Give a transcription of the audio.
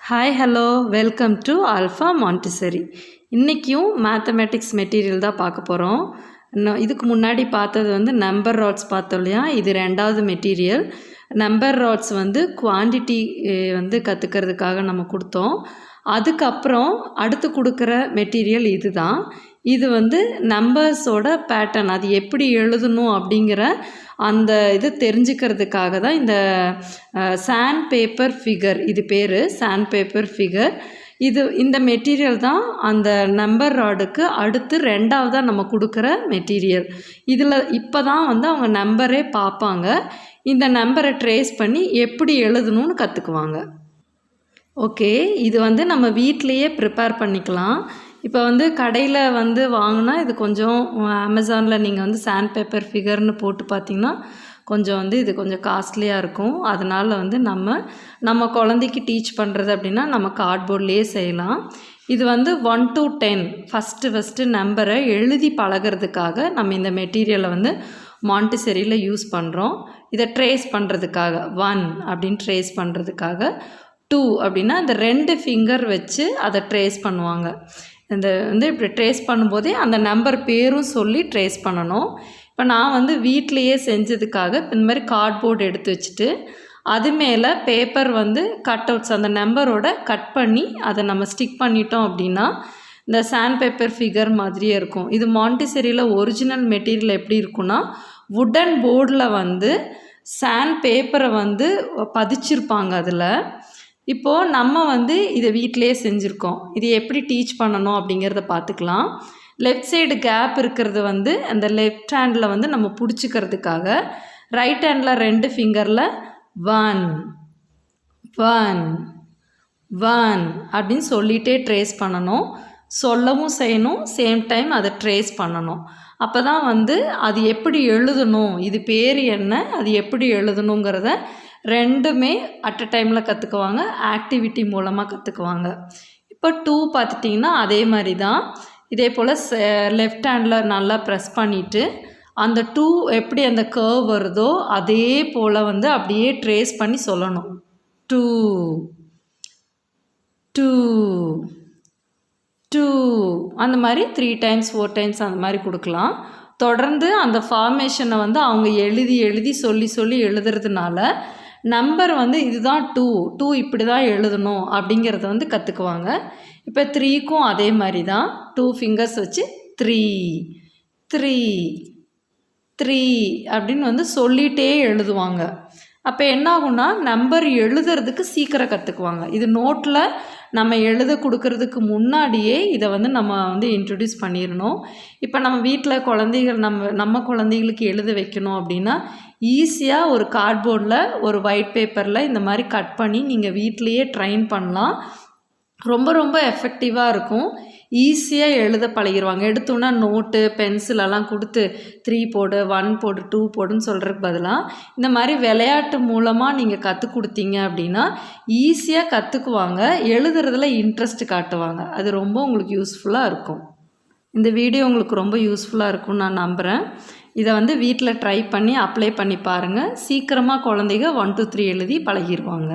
Hi hello welcome to alpha Montessori. இன்றைக்கும் mathematics material தான் பார்க்க போகிறோம். இதுக்கு முன்னாடி பார்த்தது நம்பர் ராட்ஸ் பார்த்தோம் இல்லையா, இது ரெண்டாவது மெட்டீரியல். நம்பர் ராட்ஸ் குவான்டிட்டி கற்றுக்கிறதுக்காக நம்ம கொடுத்தோம். அதுக்கப்புறம் அடுத்து கொடுக்குற மெட்டீரியல் இது தான். இது நம்பர்ஸோட பேட்டர்ன், அது எப்படி எழுதணும் அப்படிங்கிற அந்த இது தெரிஞ்சுக்கிறதுக்காக தான் இந்த சாண்ட் பேப்பர் ஃபிகர், இது பேர் சாண்ட் பேப்பர் ஃபிகர். இந்த மெட்டீரியல் தான் அந்த நம்பர் ராடுக்கு அடுத்து ரெண்டாவதாக நம்ம கொடுக்குற மெட்டீரியல். இதில் இப்போ தான் அவங்க நம்பரே பார்ப்பாங்க. இந்த நம்பரை ட்ரேஸ் பண்ணி எப்படி எழுதணும்னு கற்றுக்குவாங்க. ஓகே, இது நம்ம வீட்டிலையே ப்ரிப்பேர் பண்ணிக்கலாம். இப்போ கடையில் வாங்கினா இது கொஞ்சம் அமேசானில் நீங்கள் சாண்ட் பேப்பர் ஃபிகர்னு போட்டு பார்த்தீங்கன்னா கொஞ்சம் இது கொஞ்சம் காஸ்ட்லியாக இருக்கும். அதனால் நம்ம குழந்தைக்கு டீச் பண்ணுறது அப்படின்னா நம்ம கார்ட்போர்ட்லேயே செய்யலாம். இது 1 to 10 ஃபஸ்ட்டு நம்பரை எழுதி பழகிறதுக்காக நம்ம இந்த மெட்டீரியலை மாண்டிசரியில் யூஸ் பண்ணுறோம். இதை ட்ரேஸ் பண்ணுறதுக்காக 1 அப்படின்னு ட்ரேஸ் பண்ணுறதுக்காக, 2 அப்படின்னா இந்த 2 ஃபிங்கர் வச்சு அதை ட்ரேஸ் பண்ணுவாங்க. இந்த இப்படி ட்ரேஸ் பண்ணும்போதே அந்த நம்பர் பேரும் சொல்லி ட்ரேஸ் பண்ணணும். இப்போ நான் வீட்லேயே செஞ்சதுக்காக இந்த மாதிரி கார்ட்போர்டு எடுத்து வச்சுட்டு அது மேலே பேப்பர் கட் அவுட்ஸ் அந்த நம்பரோட கட் பண்ணி அதை நம்ம ஸ்டிக் பண்ணிட்டோம் அப்படின்னா இந்த சாண்ட் பேப்பர் ஃபிகர் மாதிரியே இருக்கும். இது மாண்டிசரியில் ஒரிஜினல் மெட்டீரியல் எப்படி இருக்குன்னா, வுடன் போர்டில் சாண்ட் பேப்பரை பதிச்சிருப்பாங்க. அதில் இப்போது நம்ம இதை வீட்டிலே செஞ்சுருக்கோம். இது எப்படி டீச் பண்ணணும் அப்படிங்கிறத பார்த்துக்கலாம். லெஃப்ட் சைடு கேப் இருக்கிறது அந்த லெஃப்ட் ஹேண்டில் நம்ம பிடிச்சிக்கிறதுக்காக, ரைட் ஹேண்டில் 2 ஃபிங்கரில் 1 1 1 அப்படின்னு சொல்லிகிட்டே ட்ரேஸ் பண்ணணும். சொல்லவும் செய்யணும், சேம் டைம் அதை ட்ரேஸ் பண்ணணும். அப்போ தான் அது எப்படி எழுதணும், இது பேர் என்ன, அது எப்படி எழுதணுங்கிறத ரெண்டுமே அட் அ டைமில் கற்றுக்குவாங்க. ஆக்டிவிட்டி மூலமாக கற்றுக்குவாங்க. இப்போ 2 பார்த்துட்டிங்கன்னா அதே மாதிரி தான். இதே போல் லெஃப்ட் ஹேண்டில் நல்லா ப்ரெஸ் பண்ணிவிட்டு அந்த 2 எப்படி அந்த கர்வ் வருதோ அதே போல் அப்படியே ட்ரேஸ் பண்ணி சொல்லணும். 2 2 2 அந்த மாதிரி 3 times 4 times அந்த மாதிரி கொடுக்கலாம். தொடர்ந்து அந்த ஃபார்மேஷனை அவங்க எழுதி சொல்லி எழுதுறதுனால நம்பர் இதுதான் 2 இப்படி தான் எழுதணும் அப்படிங்கிறத கற்றுக்குவாங்க. இப்போ 3க்கும் அதே மாதிரி தான் 2 ஃபிங்கர்ஸ் வச்சு 3 3 3 அப்படின்னு சொல்லிகிட்டே எழுதுவாங்க. அப்போ என்ன ஆகும்னா நம்பர் எழுதுறதுக்கு சீக்கிரம் கற்றுக்குவாங்க. இது நோட்டில் நம்ம எழுத கொடுக்கறதுக்கு முன்னாடியே இதை நம்ம இன்ட்ரடியூஸ் பண்ணிடணும். இப்போ நம்ம வீட்டில் குழந்தைகள் நம்ம குழந்தைகளுக்கு எழுத வைக்கணும் அப்படின்னா ஈஸியாக ஒரு கார்ட்போர்டில் ஒரு ஒயிட் பேப்பரில் இந்த மாதிரி கட் பண்ணி நீங்கள் வீட்டிலையே ட்ரைன் பண்ணலாம். ரொம்ப எஃபெக்டிவாக இருக்கும். ஈஸியாக எழுத பழகிடுவாங்க. எடுத்தோன்னா நோட்டு பென்சிலெல்லாம் கொடுத்து 3 போடு 1 போடு 2 போடுன்னு சொல்கிறதுக்கு பதிலாக இந்த மாதிரி விளையாட்டு மூலமாக நீங்கள் கற்றுக் கொடுத்தீங்க அப்படின்னா ஈஸியாக கற்றுக்குவாங்க. எழுதுறதுல இன்ட்ரெஸ்ட் காட்டுவாங்க. அது ரொம்ப உங்களுக்கு யூஸ்ஃபுல்லாக இருக்கும். இந்த வீடியோ உங்களுக்கு ரொம்ப யூஸ்ஃபுல்லாக இருக்கும்னு நான் நம்புகிறேன். இதை வீட்டில் ட்ரை பண்ணி அப்ளை பண்ணி பாருங்கள். சீக்கிரமாக குழந்தைங்க 1 to 3 எழுதி பழகிடுவாங்க.